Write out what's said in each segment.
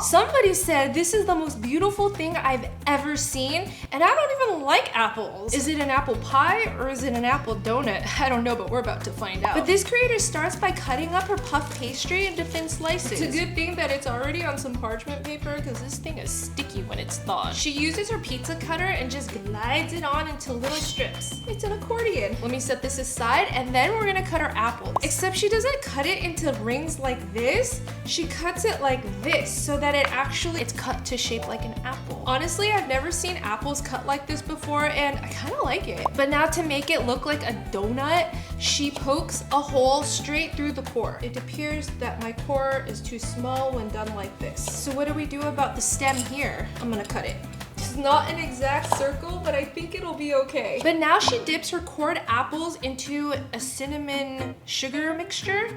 Somebody said this is the most beautiful thing I've ever seen, and I don't even like apples. Is it an apple pie or is it an apple donut? I don't know, but we're about to find out. But this creator starts by cutting up her puff pastry into thin slices. It's a good thing that it's already on some parchment paper because this thing is sticky when it's thawed. She uses her pizza cutter and just glides it on into little strips. It's an accordion. Let me set this aside, and then we're gonna cut our apples. Except she doesn't cut it into rings like this. She cuts it like this so that it's cut to shape like an apple. Honestly, I've never seen apples cut like this before, and I kind of like it. But now to make it look like a donut, she pokes a hole straight through the core. It appears that my core is too small when done like this. So what do we do about the stem here? I'm gonna cut it. It's not an exact circle, but I think it'll be okay. But now she dips her cored apples into a cinnamon sugar mixture.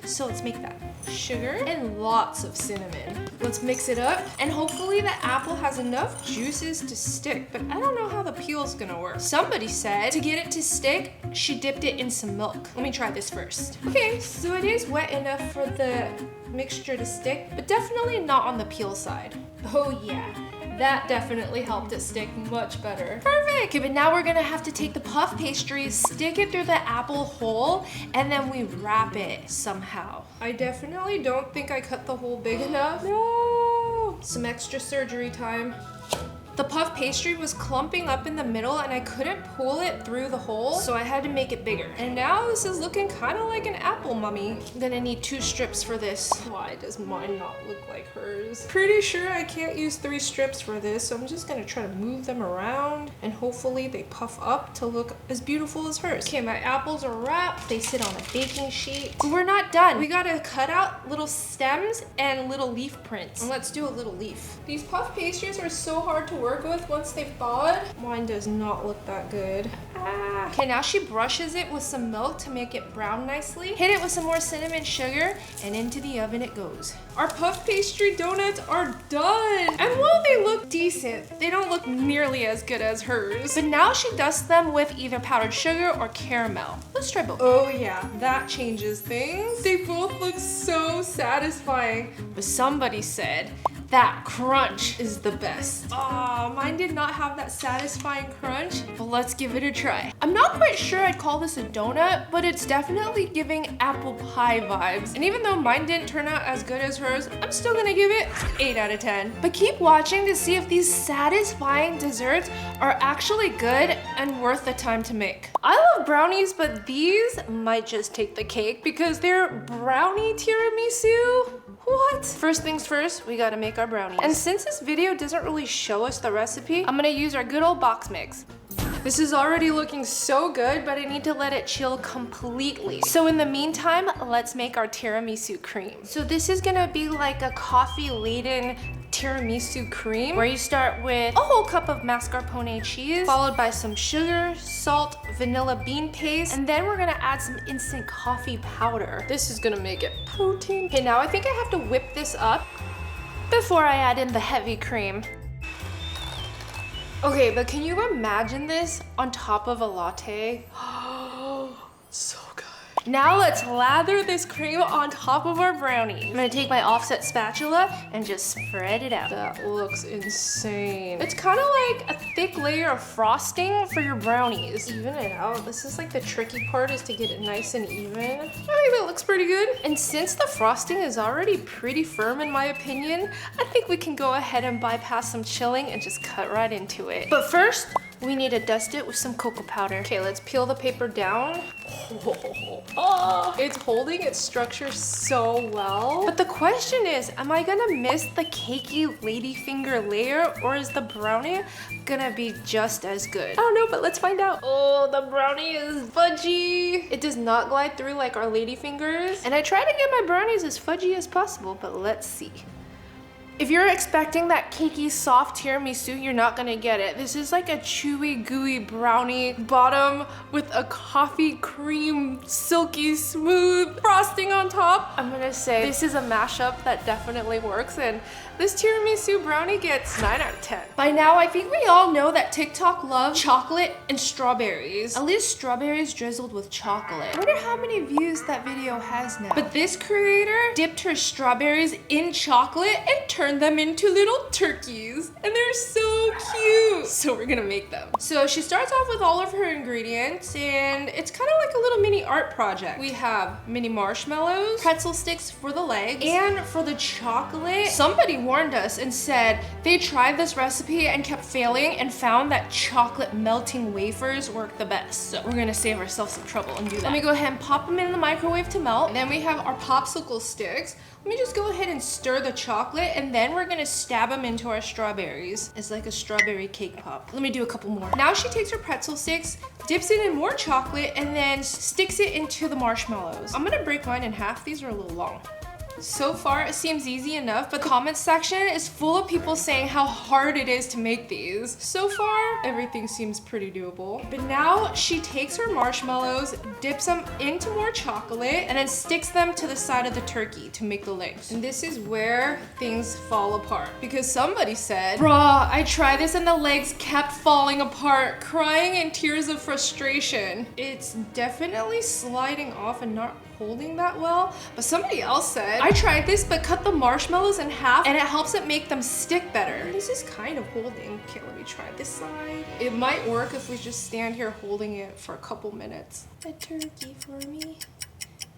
So let's make that. Sugar and lots of cinnamon. Let's mix it up, and hopefully the apple has enough juices to stick, but I don't know how the peel's gonna work. Somebody said to get it to stick, she dipped it in some milk. Let me try this first. Okay, so it is wet enough for the mixture to stick, but definitely not on the peel side. Oh yeah. That definitely helped it stick much better. Perfect! Okay, but now we're gonna have to take the puff pastry, stick it through the apple hole, and then we wrap it somehow. I definitely don't think I cut the hole big enough. No! Some extra surgery time. The puff pastry was clumping up in the middle and I couldn't pull it through the hole, so I had to make it bigger. And now this is looking kind of like an apple mummy. I'm gonna need 2 strips for this. Why does mine not look like hers? Pretty sure I can't use 3 strips for this, so I'm just gonna try to move them around and hopefully they puff up to look as beautiful as hers. Okay, my apples are wrapped. They sit on a baking sheet. We're not done. We gotta cut out little stems and little leaf prints. And let's do a little leaf. These puff pastries are so hard to work with once they've thawed. Mine does not look that good. Okay, now she brushes it with some milk to make it brown nicely. Hit it with some more cinnamon sugar, and into the oven it goes. Our puff pastry donuts are done. And while they look decent, they don't look nearly as good as hers. But now she dusts them with either powdered sugar or caramel. Let's try both. Oh yeah, that changes things. They both look so satisfying. But somebody said that crunch is the best. Oh, mine did not have that satisfying crunch, but let's give it a try. I'm not quite sure I'd call this a donut, but it's definitely giving apple pie vibes. And even though mine didn't turn out as good as hers, I'm still gonna give it 8 out of 10. But keep watching to see if these satisfying desserts are actually good and worth the time to make. I love brownies, but these might just take the cake because they're brownie tiramisu. What? First things first, we gotta make our brownies. And since this video doesn't really show us the recipe, I'm gonna use our good old box mix. This is already looking so good, but I need to let it chill completely. So in the meantime, let's make our tiramisu cream. So this is gonna be like a coffee-laden tiramisu cream, where you start with a whole cup of mascarpone cheese, followed by some sugar, salt, vanilla bean paste, and then we're gonna add some instant coffee powder. This is gonna make it potent. Okay, now I think I have to whip this up before I add in the heavy cream. Okay, but can you imagine this on top of a latte? So good. Now let's lather this cream on top of our brownie. I'm gonna take my offset spatula and just spread it out. That looks insane. It's kind of like a thick layer of frosting for your brownies. Even it out. This is like the tricky part, is to get it nice and even. I think that looks pretty good. And since the frosting is already pretty firm in my opinion, I think we can go ahead and bypass some chilling and just cut right into it. But first, we need to dust it with some cocoa powder. Okay, let's peel the paper down. Oh, it's holding its structure so well. But the question is, am I gonna miss the cakey ladyfinger layer, or is the brownie gonna be just as good? I don't know, but let's find out. Oh, the brownie is fudgy. It does not glide through like our ladyfingers. And I try to get my brownies as fudgy as possible, but let's see. If you're expecting that cakey, soft tiramisu, you're not gonna get it. This is like a chewy, gooey brownie bottom with a coffee cream, silky smooth frosting on top. I'm gonna say this is a mashup that definitely works, and This tiramisu brownie gets 9 out of 10. By now, I think we all know that TikTok loves chocolate and strawberries. At least strawberries drizzled with chocolate. I wonder how many views that video has now. But this creator dipped her strawberries in chocolate and turned them into little turkeys. And they're so cute. So we're gonna make them. So she starts off with all of her ingredients, and it's kind of like a little mini art project. We have mini marshmallows, pretzel sticks for the legs, and for the chocolate, somebody warned us and said they tried this recipe and kept failing and found that chocolate melting wafers work the best. So we're gonna save ourselves some trouble and do that. Let me go ahead and pop them in the microwave to melt. And then we have our popsicle sticks. Let me just go ahead and stir the chocolate, and then we're gonna stab them into our strawberries. It's like a strawberry cake pop. Let me do a couple more. Now she takes her pretzel sticks, dips it in more chocolate, and then sticks it into the marshmallows. I'm gonna break mine in half. These are a little long. So far, it seems easy enough, but the comment section is full of people saying how hard it is to make these. So far, everything seems pretty doable. But now she takes her marshmallows, dips them into more chocolate, and then sticks them to the side of the turkey to make the legs. And this is where things fall apart, because somebody said, "Bruh, I tried this and the legs kept falling apart, crying in tears of frustration. It's definitely sliding off and not holding that well." But somebody else said, "I tried this but cut the marshmallows in half and it helps it make them stick better." This is kind of holding. Okay, let me try this side. It might work if we just stand here holding it for a couple minutes. A turkey for me.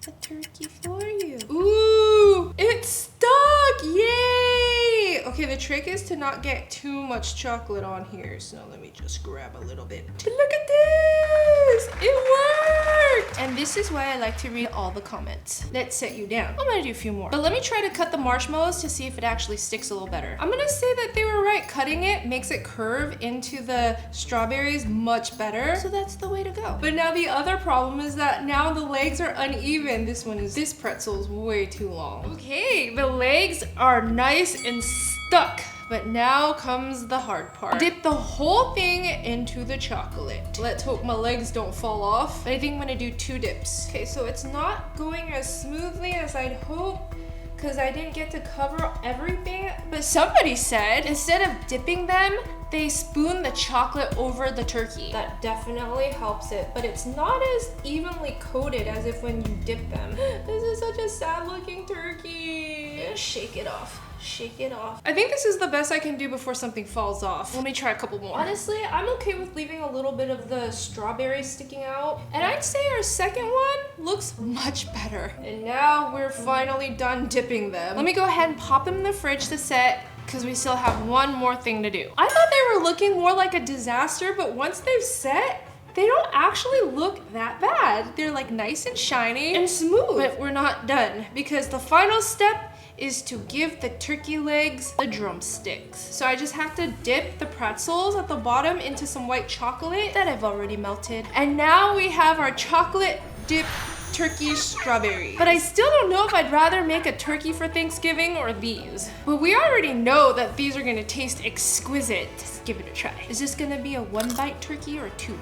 A turkey for you. Ooh, it's stuck! Yay! Okay, the trick is to not get too much chocolate on here. So let me just grab a little bit. But look at this! It worked! And this is why I like to read all the comments that set you down. I'm gonna do a few more. But let me try to cut the marshmallows to see if it actually sticks a little better. I'm gonna say that they were right. Cutting it makes it curve into the strawberries much better. So that's the way to go. But now the other problem is that now the legs are uneven. This pretzel is way too long. Okay, the legs are nice and stuck. But now comes the hard part. Dip the whole thing into the chocolate. Let's hope my legs don't fall off. But I think I'm gonna do 2 dips. Okay, so it's not going as smoothly as I'd hope, because I didn't get to cover everything. But somebody said instead of dipping them, they spoon the chocolate over the turkey. That definitely helps it, but it's not as evenly coated as if when you dip them. This is such a sad looking turkey. Shake it off. Shake it off. I think this is the best I can do before something falls off. Let me try a couple more. Honestly, I'm okay with leaving a little bit of the strawberries sticking out. And I'd say our second one looks much better. And now we're finally done dipping them. Let me go ahead and pop them in the fridge to set, because we still have one more thing to do. I thought they were looking more like a disaster, but once they've set, they don't actually look that bad. They're like nice and shiny and smooth. But we're not done, because the final step is to give the turkey legs the drumsticks. So I just have to dip the pretzels at the bottom into some white chocolate that I've already melted. And now we have our chocolate dip turkey strawberry. But I still don't know if I'd rather make a turkey for Thanksgiving or these. But we already know that these are gonna taste exquisite. Let's give it a try. Is this gonna be a 1-bite turkey or 2?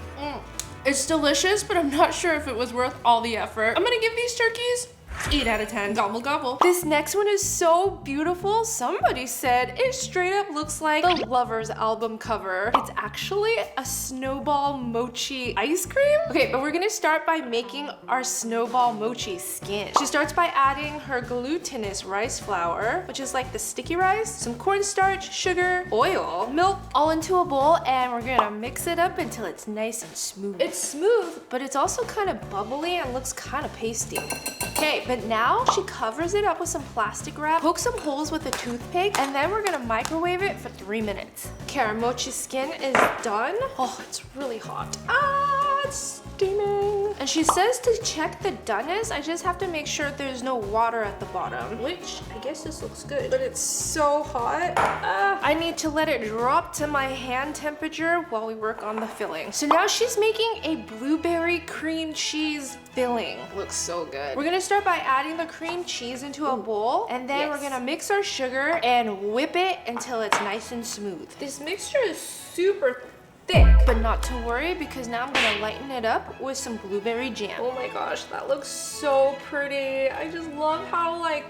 It's delicious, but I'm not sure if it was worth all the effort. I'm gonna give these turkeys 8 out of 10. Gobble gobble. This next one is so beautiful. Somebody said it straight up looks like the Lovers album cover. It's actually a snowball mochi ice cream. Okay, but we're gonna start by making our snowball mochi skin. She starts by adding her glutinous rice flour, which is like the sticky rice, some cornstarch, sugar, oil, milk, all into a bowl, and we're gonna mix it up until it's nice and smooth. It's smooth, but it's also kind of bubbly and looks kind of pasty. Okay, but now she covers it up with some plastic wrap, poke some holes with a toothpick, and then we're gonna microwave it for 3 minutes. Okay, our mochi skin is done. Oh, it's really hot. Ah, it's steaming. And she says to check the doneness, I just have to make sure there's no water at the bottom, which I guess this looks good, but it's so hot. I need to let it drop to my hand temperature while we work on the filling. So now she's making a blueberry cream cheese filling. Looks so good. We're gonna start by adding the cream cheese into a bowl, and then we're gonna mix our sugar and whip it until it's nice and smooth. This mixture is super thick, but not to worry, because now I'm gonna lighten it up with some blueberry jam. Oh my gosh, that looks so pretty. I just love how like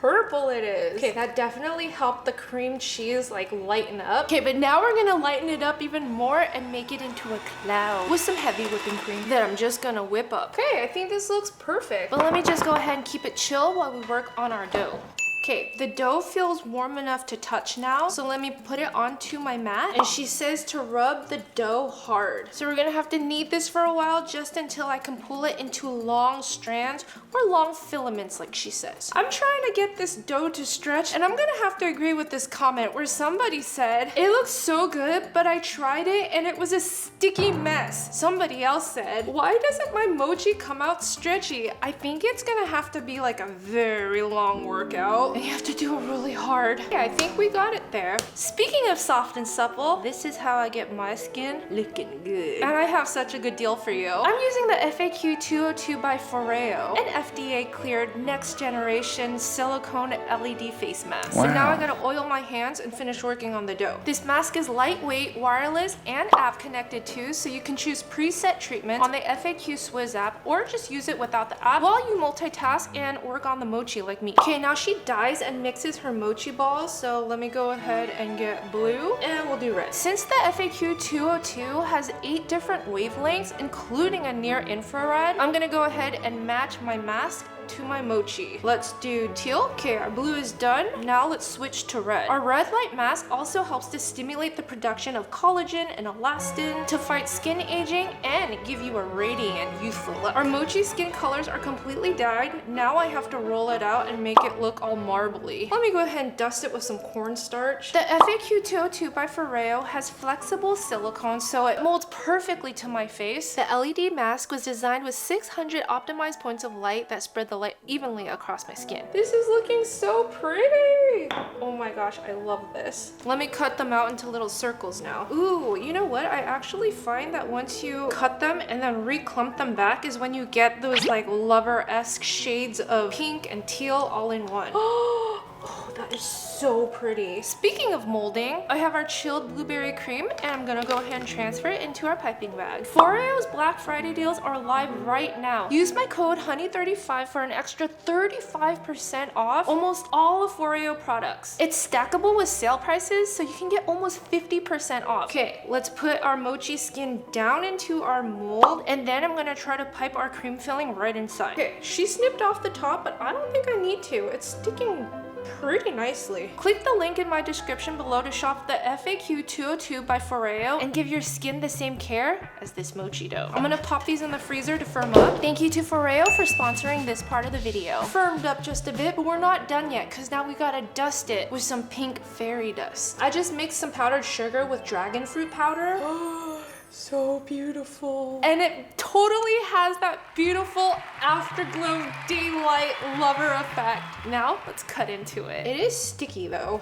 purple it is. Okay, that definitely helped the cream cheese like lighten up. Okay, but now we're gonna lighten it up even more and make it into a cloud with some heavy whipping cream that I'm just gonna whip up. Okay, I think this looks perfect. But let me just go ahead and keep it chill while we work on our dough. Okay, the dough feels warm enough to touch now, so let me put it onto my mat. And she says to rub the dough hard. So we're gonna have to knead this for a while just until I can pull it into long strands or long filaments like she says. I'm trying to get this dough to stretch, and I'm gonna have to agree with this comment where somebody said, it looks so good, but I tried it and it was a sticky mess. Somebody else said, why doesn't my mochi come out stretchy? I think it's gonna have to be like a very long workout. And you have to do it really hard. Yeah, I think we got it there. Speaking of soft and supple, this is how I get my skin looking good. And I have such a good deal for you. I'm using the FAQ 202 by Foreo, an FDA cleared next generation silicone LED face mask. Wow. So now I gotta oil my hands and finish working on the dough. This mask is lightweight, wireless, and app connected too, so you can choose preset treatments on the FAQ Swizz app or just use it without the app while you multitask and work on the mochi like me. Okay, now she dyes and mixes her mochi balls, so let me go ahead and get blue and we'll do red. Since the FAQ 202 has 8 different wavelengths, including a near infrared, I'm gonna go ahead and match my mask to my mochi. Let's do teal. Okay, our blue is done. Now let's switch to red. Our red light mask also helps to stimulate the production of collagen and elastin to fight skin aging and give you a radiant, youthful look. Our mochi skin colors are completely dyed. Now I have to roll it out and make it look all marbly. Let me go ahead and dust it with some cornstarch. The FAQ 202 by Foreo has flexible silicone, so it molds perfectly to my face. The LED mask was designed with 600 optimized points of light that spread the light evenly across my skin. This is looking so pretty. Oh my gosh, I love this. Let me cut them out into little circles now. Ooh, you know what? I actually find that once you cut them and then reclump them back is when you get those like lover-esque shades of pink and teal all in one. Oh, that is so pretty. Speaking of molding, I have our chilled blueberry cream and I'm gonna go ahead and transfer it into our piping bag. Foreo's Black Friday deals are live right now. Use my code HONEY35 for an extra 35% off almost all of Foreo products. It's stackable with sale prices, so you can get almost 50% off. Okay, let's put our mochi skin down into our mold, and then I'm gonna try to pipe our cream filling right inside. Okay, she snipped off the top, but I don't think I need to. It's sticking pretty nicely. Click the link in my description below to shop the FAQ 202 by Foreo and give your skin the same care as this mochi dough. I'm gonna pop these in the freezer to firm up. Thank you to Foreo for sponsoring this part of the video. Firmed up just a bit, but we're not done yet because now we gotta dust it with some pink fairy dust. I just mixed some powdered sugar with dragon fruit powder. So beautiful. And it totally has that beautiful afterglow daylight lover effect. Now let's cut into it. It is sticky though.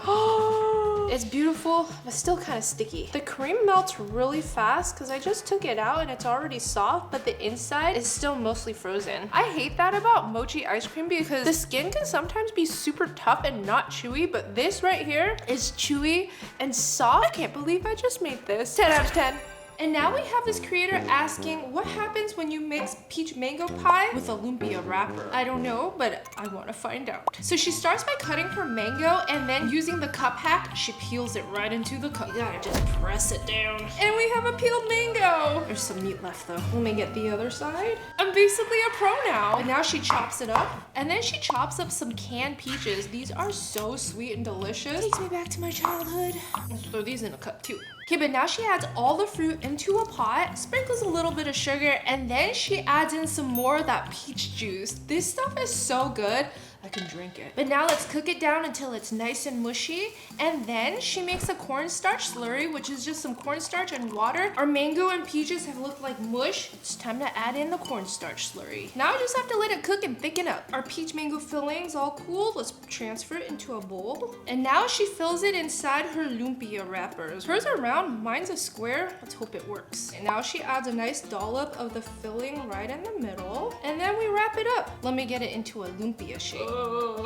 It's beautiful, but still kind of sticky. The cream melts really fast because I just took it out and it's already soft, but the inside is still mostly frozen. I hate that about mochi ice cream because the skin can sometimes be super tough and not chewy, but this right here is chewy and soft. I can't believe I just made this. 10 out of 10. And now we have this creator asking what happens when you mix peach mango pie with a lumpia wrapper. I don't know, but I want to find out. So she starts by cutting her mango and then using the cup hack, she peels it right into the cup. You gotta just press it down. And we have a peeled mango. There's some meat left though. Let me get the other side. I'm basically a pro now. And now she chops it up. And then she chops up some canned peaches. These are so sweet and delicious. Takes me back to my childhood. Let's throw these in a cup too. Okay, but now she adds all the fruit into a pot, sprinkles a little bit of sugar, and then she adds in some more of that peach juice. This stuff is so good. I can drink it. But now let's cook it down until it's nice and mushy. And then she makes a cornstarch slurry, which is just some cornstarch and water. Our mango and peaches have looked like mush. It's time to add in the cornstarch slurry. Now I just have to let it cook and thicken up. Our peach mango filling's all cooled. Let's transfer it into a bowl. And now she fills it inside her lumpia wrappers. Hers are round, mine's a square. Let's hope it works. And now she adds a nice dollop of the filling right in the middle. And then we wrap it up. Let me get it into a lumpia shape.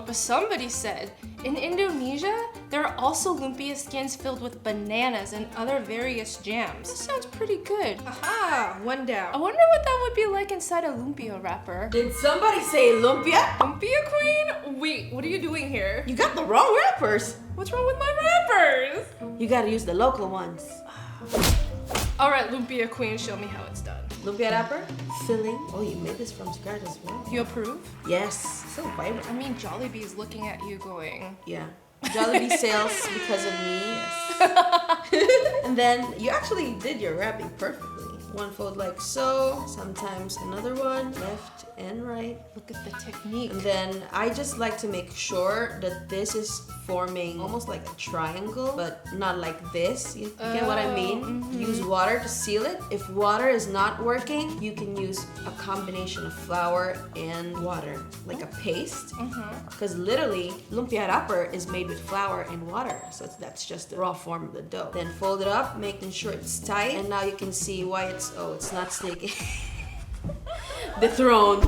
But somebody said, in Indonesia, there are also lumpia skins filled with bananas and other various jams. This sounds pretty good. Aha, one down. I wonder what that would be like inside a lumpia wrapper. Did somebody say lumpia? Lumpia queen? Wait, what are you doing here? You got the wrong wrappers. What's wrong with my wrappers? You gotta use the local ones. All right, lumpia queen, show me how it's done. Lumpia wrapper, filling. Oh, you made this from scratch as well. You approve? Yes, so vibrant. I mean, Jollibee's looking at you going, Yeah. Jollibee sales because of me. Yes. And then you actually did your wrapping perfectly. One fold like so, sometimes another one, left and right. look at the technique. And then I just like to make sure that this is forming almost like a triangle, but not like this. You get what I mean? Use water to seal it. If water is not working, you can use a combination of flour and water, like a paste. Because literally, lumpia wrapper is made with flour and water. So that's just the raw form of the dough. Then fold it up, making sure it's tight. And now you can see why it's not sticking. Dethroned.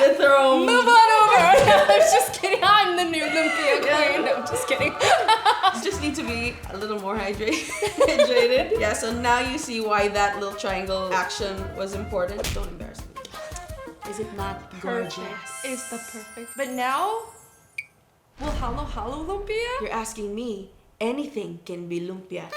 Dethroned. Move on over. I was just kidding. I'm the new lumpia queen. No, I'm just kidding. You just need to be a little more hydrated. Yeah, so now you see why that little triangle action was important. Don't embarrass me. Is it not gorgeous? It's the perfect. But now, will halo lumpia? You're asking me, anything can be lumpia.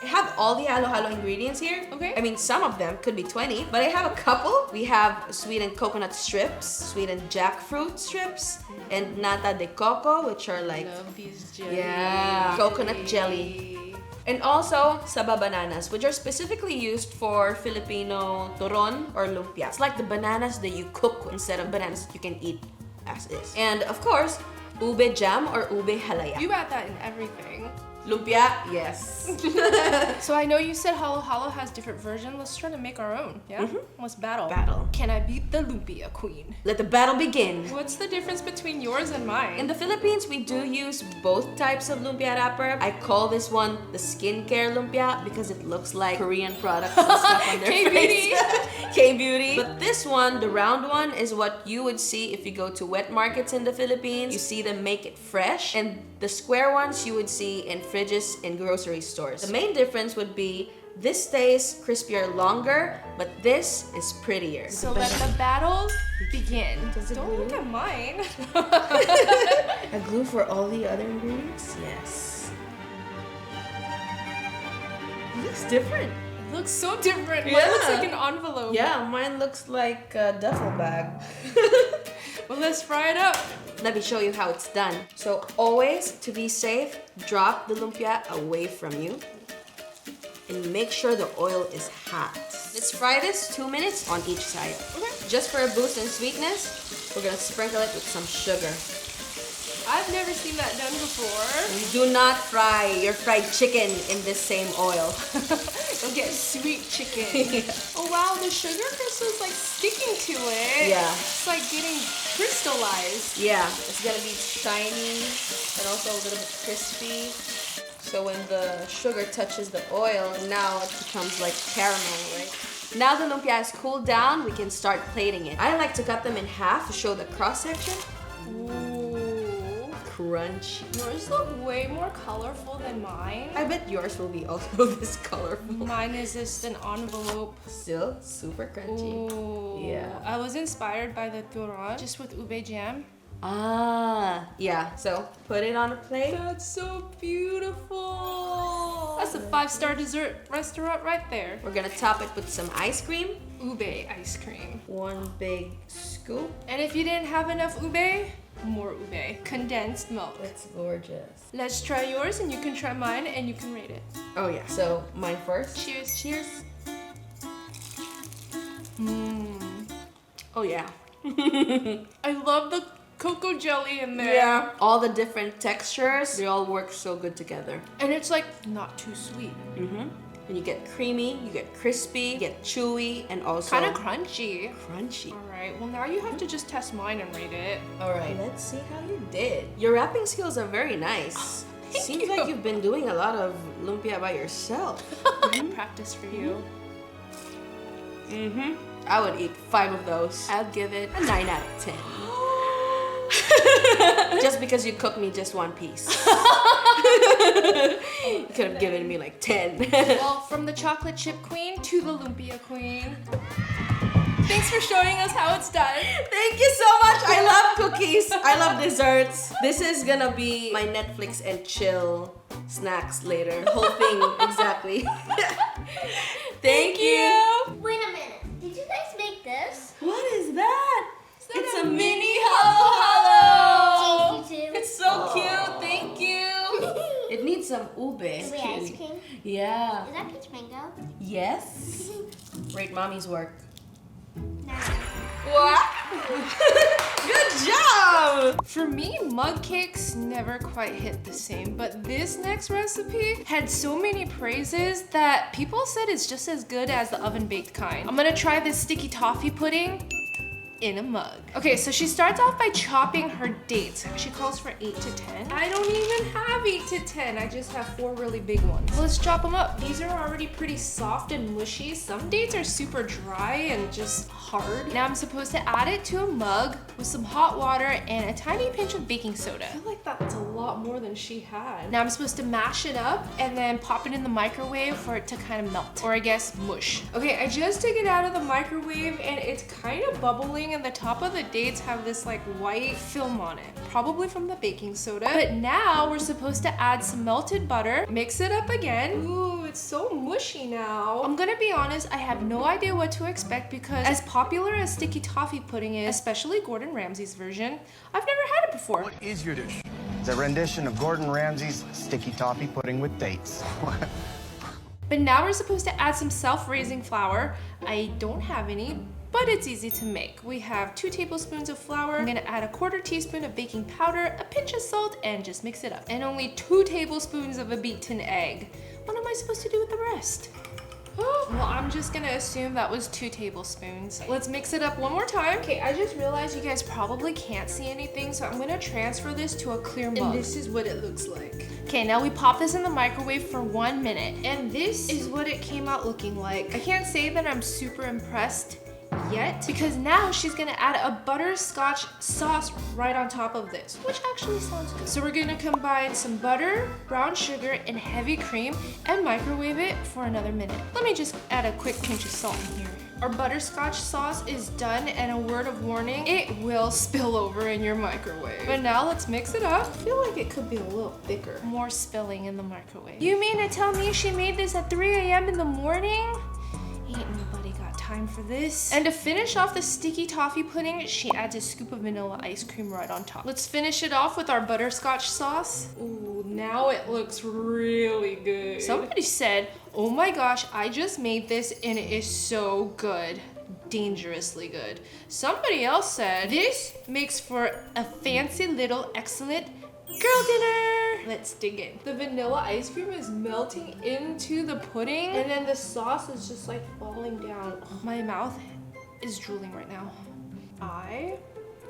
I have all the halo ingredients here. Okay. I mean, some of them could be 20, but I have a couple. We have sweetened coconut strips, sweetened jackfruit strips, and nata de coco, which are like, Love these jelly. yeah, coconut jelly. And also saba bananas, which are specifically used for Filipino turon or lumpia. It's like the bananas that you cook with instead of bananas that you can eat as is. And of course, ube jam or ube halaya. You add that in everything. Lumpia, yes. So I know you said halo has different versions. Let's try to make our own. Yeah. Let's battle. Battle. Can I beat the lumpia queen? Let the battle begin. What's the difference between yours and mine? In the Philippines, we do use both types of lumpia wrapper. I call this one the skincare lumpia because it looks like Korean products and stuff on their K-beauty. face. K-beauty. But this one, the round one, is what you would see if you go to wet markets in the Philippines. You see them make it fresh. And the square ones you would see in fridges in grocery stores. The main difference would be this stays crispier longer, but this is prettier. So let the battles begin. Does it Don't glue? look at mine. A glue for all the other ingredients? Yes. It looks different. It looks so different. Mine Yeah. looks like an envelope. Yeah, mine looks like a duffel bag. Well, let's fry it up. Let me show you how it's done. So always, to be safe, drop the lumpia away from you. And make sure the oil is hot. Let's fry this 2 minutes on each side. Okay. Just for a boost in sweetness, we're gonna sprinkle it with some sugar. I've never seen that done before. You do not fry your fried chicken in this same oil. You'll get sweet chicken. Oh wow, the sugar crystal's like sticking to it. Yeah. It's like getting crystallized. Yeah, it's gonna be shiny and also a little bit crispy. So when the sugar touches the oil, now it becomes like caramel, right? Now the lumpia has cooled down, we can start plating it. I like to cut them in half to show the cross section. Ooh. Crunchy. Yours look way more colorful than mine. I bet yours will be also this colorful. Mine is just an envelope. Still super crunchy. Ooh. Yeah. I was inspired by the turon, just with ube jam. Ah, yeah. So put it on a plate. That's so beautiful. That's a 5-star dessert restaurant right there. We're gonna top it with some ice cream. Ube ice cream. One big scoop. And if you didn't have enough ube, more ube. Condensed milk. It's gorgeous. Let's try yours and you can try mine and you can rate it. Oh yeah. So mine first. Cheers. Cheers. Mmm. Oh yeah. I love the cocoa jelly in there. Yeah. All the different textures, they all work so good together. And it's like not too sweet. Mm-hmm. And you get creamy, you get crispy, you get chewy, and also Kind of crunchy. crunchy. All right, well now you have to just test mine and rate it. All right, let's see how you did. Your wrapping skills are very nice. Thank Seems you. like you've been doing a lot of lumpia by yourself. I practice for you. Mm-hmm. I would eat 5 of those. I'll give it A 9 out of 10. Just because you cooked me just one piece. You could have given me like 10. Well, from the chocolate chip queen to the lumpia queen. Thanks for showing us how it's done. Thank you so much. I love cookies. I love desserts. This is gonna be my Netflix and chill snacks later. The whole thing, exactly. Thank you. Wait a minute. Did you guys make this? What is that? It's a mini hollow. Tasty too. It's so cute. Thank you. It needs some ube. Is it ice cream? Yeah. Is that peach mango? Yes. Great mommy's work. No. What? Good job! For me, mug cakes never quite hit the same, but this next recipe had so many praises that people said it's just as good as the oven baked kind. I'm gonna try this sticky toffee pudding in a mug. Okay, so she starts off by chopping her dates. She calls for 8 to 10. I don't even have 8 to 10. I just have 4 really big ones. Let's chop them up. These are already pretty soft and mushy. Some dates are super dry and just hard. Now I'm supposed to add it to a mug with some hot water and a tiny pinch of baking soda. I feel like that's a lot more than she had. Now I'm supposed to mash it up and then pop it in the microwave for it to kind of melt, or I guess mush. Okay, I just took it out of the microwave and it's kind of bubbling, and the top of the dates have this like white film on it, probably from the baking soda. But now we're supposed to add some melted butter, mix it up again. Ooh, it's so mushy now. I'm gonna be honest, I have no idea what to expect because as popular as sticky toffee pudding is, especially Gordon Ramsay's version, I've never had it before. What is your dish? It's a rendition of Gordon Ramsay's sticky toffee pudding with dates. But now we're supposed to add some self-raising flour. I don't have any, but it's easy to make. We have 2 tablespoons of flour. I'm gonna add a 1/4 teaspoon of baking powder, a pinch of salt, and just mix it up. And only 2 tablespoons of a beaten egg. What am I supposed to do with the rest? Well, I'm just gonna assume that was 2 tablespoons. Let's mix it up one more time. Okay, I just realized you guys probably can't see anything, so I'm gonna transfer this to a clear mug. And this is what it looks like. Okay, now we pop this in the microwave for 1 minute, and this is what it came out looking like. I can't say that I'm super impressed yet, because now she's gonna add a butterscotch sauce right on top of this, which actually sounds good. So we're gonna combine some butter, brown sugar, and heavy cream and microwave it for another minute. Let me just add a quick pinch of salt in here. Our butterscotch sauce is done, and a word of warning, it will spill over in your microwave. But now let's mix it up. I feel like it could be a little thicker. More spilling in the microwave. You mean to tell me she made this at 3 a.m. in the morning? Ain't nobody got time for this. And to finish off the sticky toffee pudding, she adds a scoop of vanilla ice cream right on top. Let's finish it off with our butterscotch sauce. Ooh, now it looks really good. Somebody said, oh my gosh, I just made this and it is so good. Dangerously good. Somebody else said, this makes for a fancy little excellent girl dinner. Let's dig in. The vanilla ice cream is melting into the pudding, and then the sauce is just like falling down. Oh, my mouth is drooling right now. I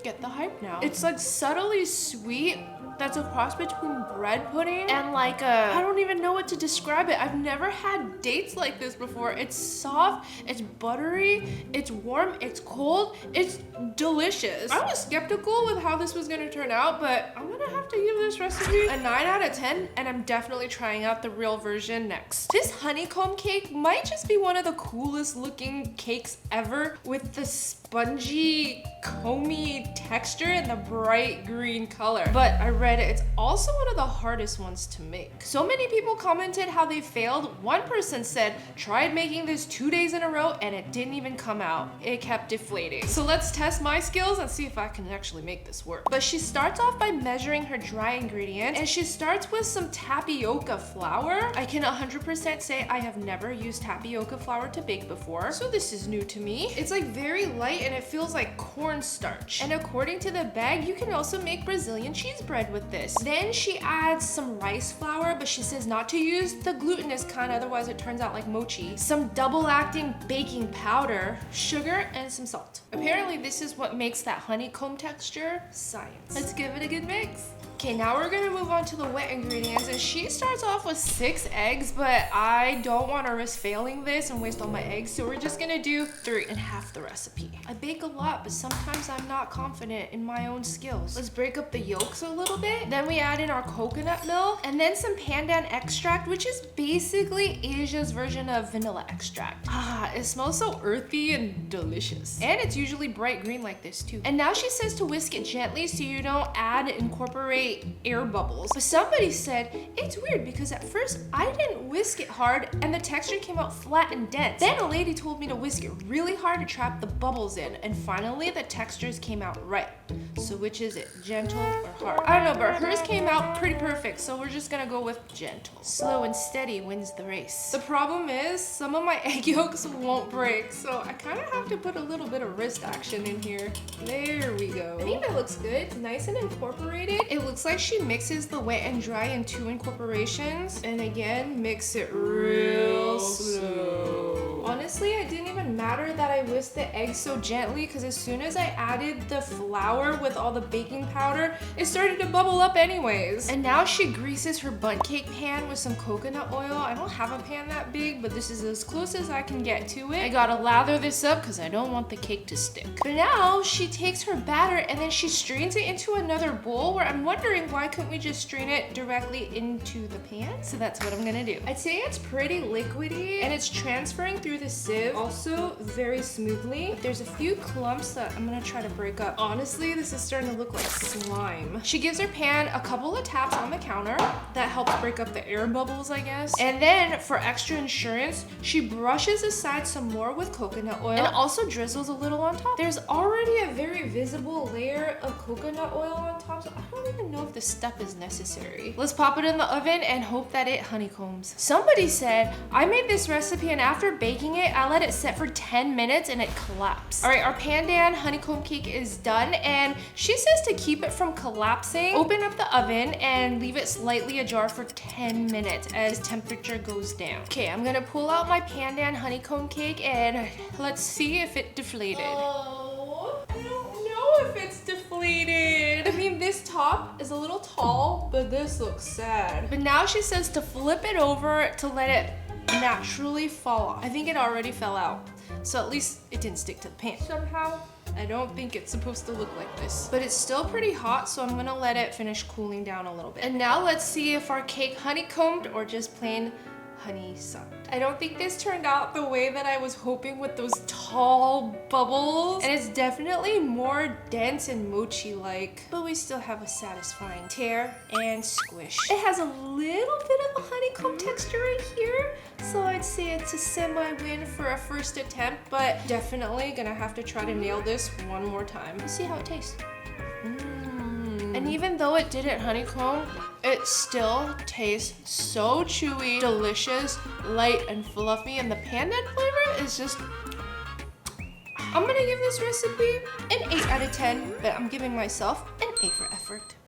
get the hype now. It's like subtly sweet. That's a cross between bread pudding and like I don't even know what to describe it. I've never had dates like this before. It's soft, it's buttery, it's warm, it's cold, it's delicious. I was skeptical with how this was gonna turn out, but I'm gonna have to give this recipe a 9 out of 10, and I'm definitely trying out the real version next. This honeycomb cake might just be one of the coolest looking cakes ever, with the spongy, comey texture and the bright green color. But I read it's also one of the hardest ones to make. So many people commented how they failed. One person said, tried making this 2 days in a row and it didn't even come out. It kept deflating. So let's test my skills and see if I can actually make this work. But she starts off by measuring her dry ingredients, and she starts with some tapioca flour. I can 100% say I have never used tapioca flour to bake before, so this is new to me. It's like very light and it feels like cornstarch. And according to the bag, you can also make Brazilian cheese bread with this. Then she adds some rice flour, but she says not to use the glutinous kind, otherwise it turns out like mochi. Some double-acting baking powder, sugar, and some salt. Apparently this is what makes that honeycomb texture. Science. Let's give it a good mix. Okay, now we're gonna move on to the wet ingredients, and she starts off with 6 eggs, but I don't want to risk failing this and waste all my eggs, so we're just gonna do 3 and half the recipe. I bake a lot, but sometimes I'm not confident in my own skills. Let's break up the yolks a little bit. Then we add in our coconut milk, and then some pandan extract, which is basically Asia's version of vanilla extract. Ah, it smells so earthy and delicious. And it's usually bright green like this too. And now she says to whisk it gently so you don't incorporate air bubbles. But somebody said it's weird because at first I didn't whisk it hard and the texture came out flat and dense. Then a lady told me to whisk it really hard to trap the bubbles in, and finally the textures came out right. So which is it, gentle or hard? I don't know, but hers came out pretty perfect, so we're just gonna go with gentle. Slow and steady wins the race. The problem is some of my egg yolks won't break, so I kind of have to put a little bit of wrist action in here. There we go. I think that looks good, nice and incorporated. It looks like she mixes the wet and dry in 2 incorporations, and again, mix it real slow. Honestly, it didn't even matter that I whisked the eggs so gently, because as soon as I added the flour with all the baking powder, it started to bubble up anyways. And now she greases her bundt cake pan with some coconut oil. I don't have a pan that big, but this is as close as I can get to it. I gotta lather this up because I don't want the cake to stick. But now she takes her batter and then she strains it into another bowl, where I'm wondering why couldn't we just strain it directly into the pan? So that's what I'm gonna do. I'd say it's pretty liquidy and it's transferring through the sieve also very smoothly. But there's a few clumps that I'm gonna try to break up. Honestly, this is starting to look like slime. She gives her pan a couple of taps on the counter. That helps break up the air bubbles, I guess. And then for extra insurance, she brushes aside some more with coconut oil and also drizzles a little on top. There's already a very visible layer of coconut oil on top, so I don't even know if this step is necessary. Let's pop it in the oven and hope that it honeycombs. Somebody said I made this recipe and after baking it, I let it set for 10 minutes and it collapsed. All right, our pandan honeycomb cake is done, and she says to keep it from collapsing, open up the oven and leave it slightly ajar for 10 minutes as temperature goes down. Okay, I'm gonna pull out my pandan honeycomb cake and let's see if it deflated. Oh, I don't know if it's deflated. I mean, this top is a little tall, but this looks sad. But now she says to flip it over to let it naturally fall off. I think it already fell out, so at least it didn't stick to the pan. Somehow, I don't think it's supposed to look like this, but it's still pretty hot, so I'm gonna let it finish cooling down a little bit. And now let's see if our cake honeycombed or just plain honeysuckle. I don't think this turned out the way that I was hoping with those tall bubbles, and it's definitely more dense and mochi-like, but we still have a satisfying tear and squish. It has a little bit of a honeycomb texture right here, so I'd say it's a semi-win for a first attempt, but definitely gonna have to try to nail this one more time. Let's see how it tastes. And even though it didn't honeycomb, it still tastes so chewy, delicious, light, and fluffy, and the pandan flavor is just... I'm gonna give this recipe an 8 out of 10, but I'm giving myself an A for effort.